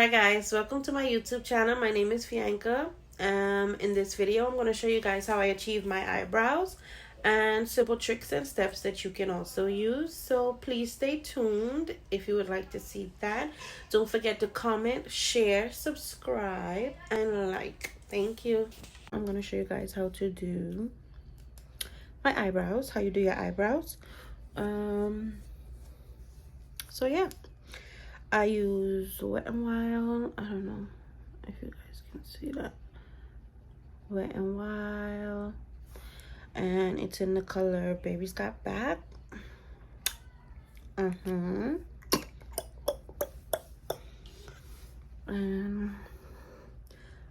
guys, welcome to my YouTube channel. My name is Fianca. In this video I'm going to show you guys how I achieve my eyebrows and simple tricks and steps that you can also use. So please stay tuned if you would like to see that. Don't forget to comment, share, subscribe, and like. Thank you. I'm going to show you guys how to do my eyebrows, how you do your eyebrows. So yeah, I use Wet n Wild. I don't know if you guys can see that. Wet n Wild, and it's in the color Baby's Got Back. And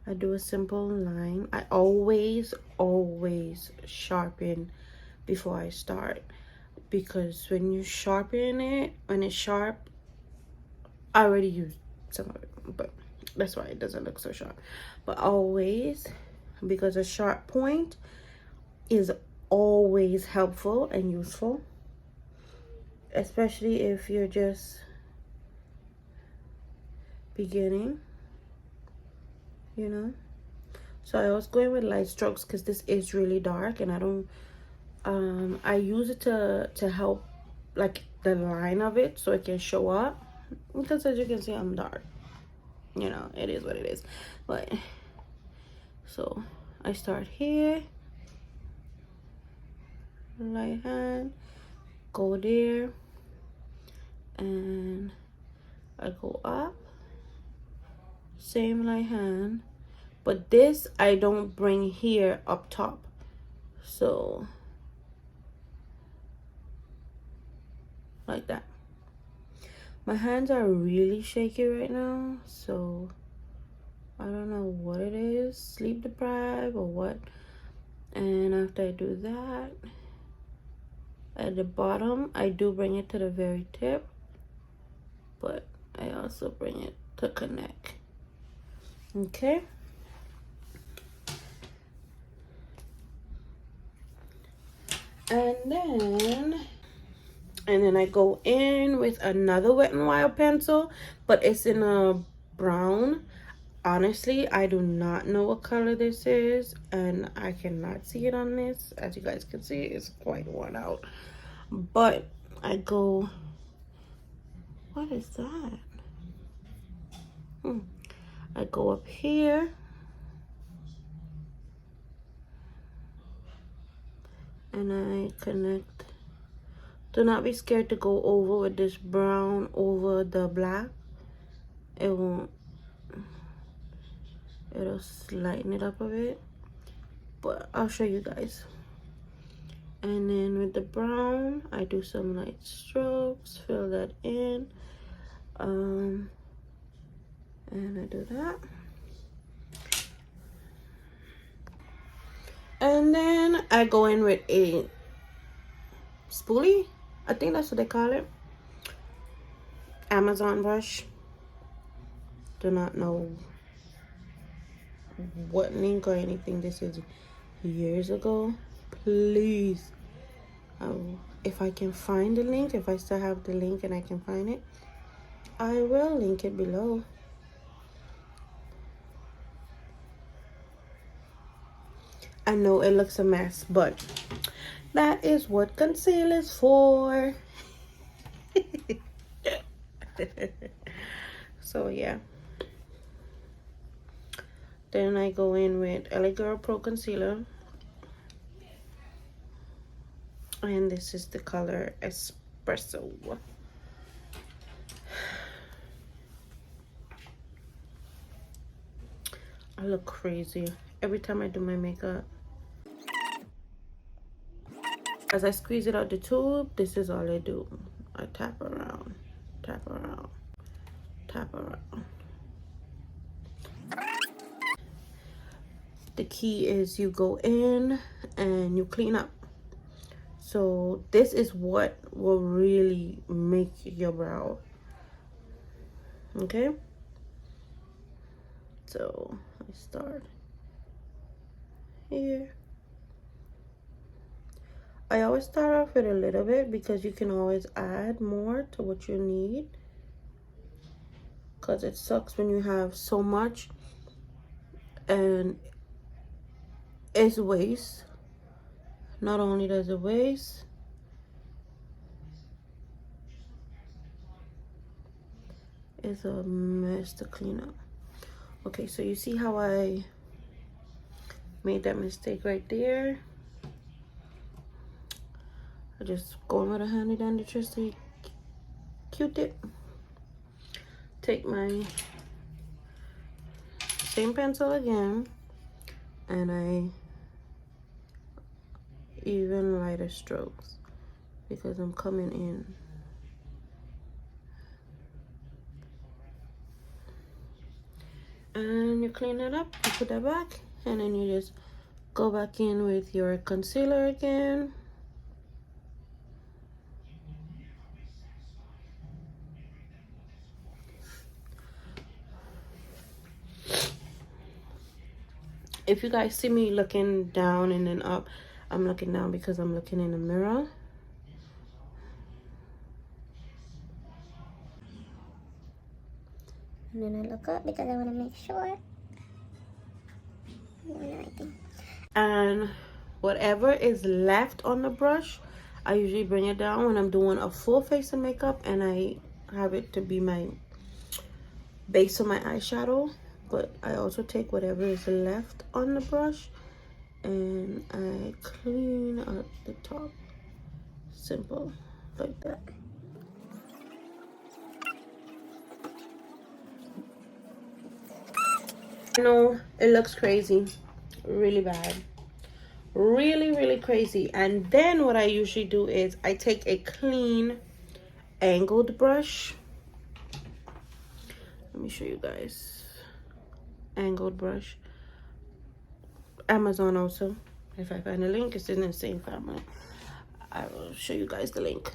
I do a simple line. I always sharpen before I start, because when you sharpen it, when it's sharp, I already used some of it, but that's why it doesn't look so sharp. But always, because a sharp point is always helpful and useful, especially if you're just beginning, you know. So I was going with light strokes because this is really dark, and I don't I use it to help like the line of it so it can show up, because as you can see I'm dark, you know, it is what it is. But so I start here, right hand, go there, and I go up, same right hand, but this I don't bring here up top. So like that. My hands are really shaky right now, so I don't know what it is, sleep deprived or what. And after I do that, at the bottom I do bring it to the very tip, but I also bring it to connect. Okay, and then I go in with another Wet n Wild pencil, but it's in a brown. Honestly, I do not know what color this is, and I cannot see it on this. As you guys can see, it's quite worn out. But I go, what is that? I go up here, and I connect. Do not be scared to go over with this brown over the black. It won't, it'll lighten it up a bit, but I'll show you guys. And then with the brown, I do some light strokes, fill that in, and I do that. And then I go in with a spoolie, I think that's what they call it, Amazon brush. Do not know what link or anything. This is years ago. Please, if I can find the link, if I still have the link and I can find it, I will link it below. I know it looks a mess, but that is what concealer is for. So yeah, then I go in with LA Girl Pro Concealer, and this is the color Espresso. I look crazy every time I do my makeup. As I squeeze it out the tube, this is all I do. I tap around, tap around, tap around. The key is you go in and you clean up. So this is what will really make your brow. Okay, so I start here. I always start off with a little bit because you can always add more to what you need. because it sucks when you have so much and it's waste. Not only does it waste, it's a mess to clean up. Okay, so you see how I made that mistake right there? I just go with a handy dandy trusty Q-tip. Take my same pencil again, and I even lighter strokes because I'm coming in. And you clean it up, you put that back, and then you just go back in with your concealer again. If you guys see me looking down and then up, I'm looking down because I'm looking in the mirror. And then I look up because I want to make sure. And whatever is left on the brush, I usually bring it down when I'm doing a full face of makeup and I have it to be my base of my eyeshadow. But I also take whatever is left on the brush and I clean up the top. Simple, like that. I know it looks crazy, really bad, really crazy. And then what I usually do is I take a clean angled brush. Let me show you guys. Angled brush, Amazon also. If I find a link, it's in the same family. I will show you guys the link.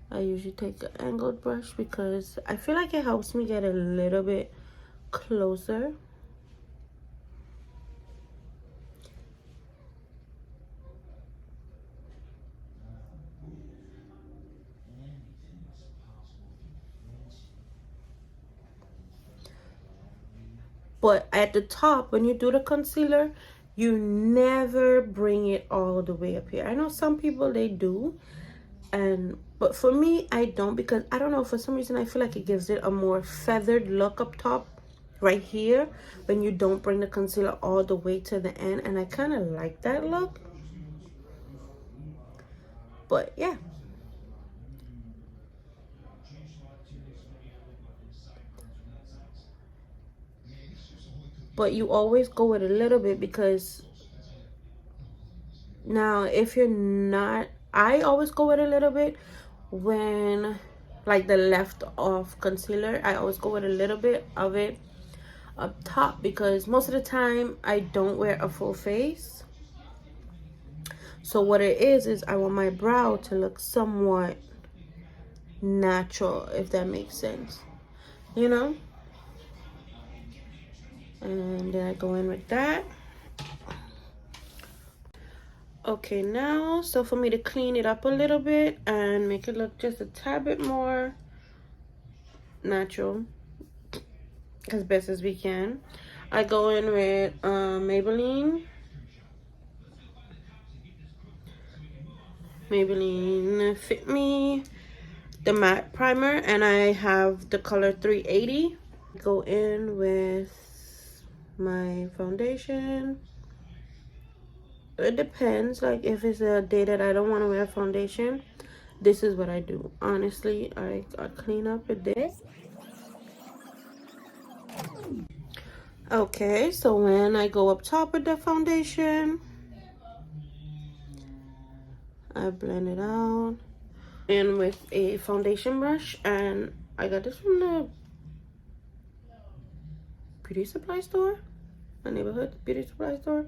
I usually take an angled brush because I feel like it helps me get a little bit closer. But at the top, when you do the concealer, you never bring it all the way up here. I know some people, they do. But for me, I don't, because I don't know, for some reason I feel like it gives it a more feathered look up top right here when you don't bring the concealer all the way to the end, and I kind of like that look. But yeah, but you always go with a little bit, because now if you're not, I always go with a little bit when like the left off concealer, I always go with a little bit of it up top, because most of the time I don't wear a full face. So what it is I want my brow to look somewhat natural, if that makes sense, you know. And then I go in with that. Okay, now, so for me to clean it up a little bit and make it look just a tad bit more natural as best as we can, I go in with Maybelline Fit Me, the matte primer, and I have the color 380. Go in with my foundation. It depends, like if it's a day that I don't want to wear foundation, this is what I do. Honestly, I clean up with this. Okay, so when I go up top with the foundation, I blend it out. And with a foundation brush, and I got this from the beauty supply store, my neighborhood beauty supply store.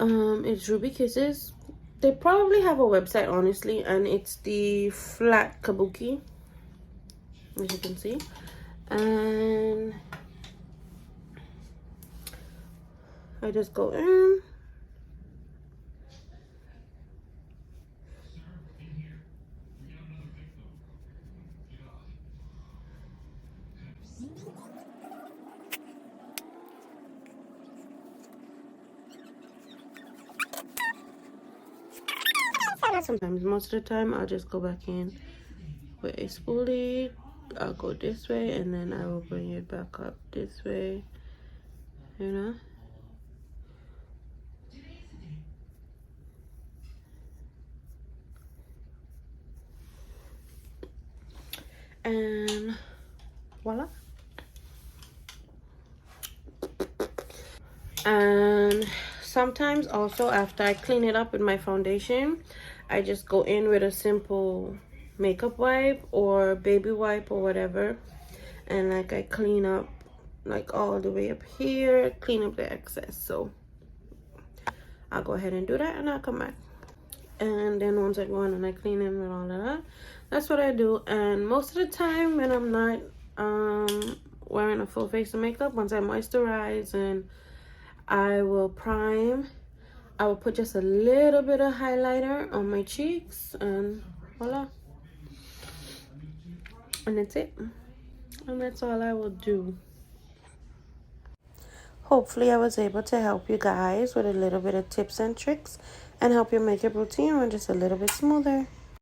It's Ruby Kisses. They probably have a website, honestly, and it's the flat kabuki, as you can see. And I just go in. Sometimes, most of the time, I'll just go back in with a spoolie. I'll go this way, and then I will bring it back up this way, you know. And voila. And sometimes also after I clean it up with my foundation, I just go in with a simple makeup wipe or baby wipe or whatever, and like I clean up like all the way up here, clean up the excess. So I'll go ahead and do that, and I'll come back. And then once I go in and I clean it with all of that, that's what I do. And most of the time when I'm not wearing a full face of makeup, once I moisturize and I will prime, I will put just a little bit of highlighter on my cheeks, and voila. And that's it. And that's all I will do. Hopefully I was able to help you guys with a little bit of tips and tricks and help your makeup routine run just a little bit smoother.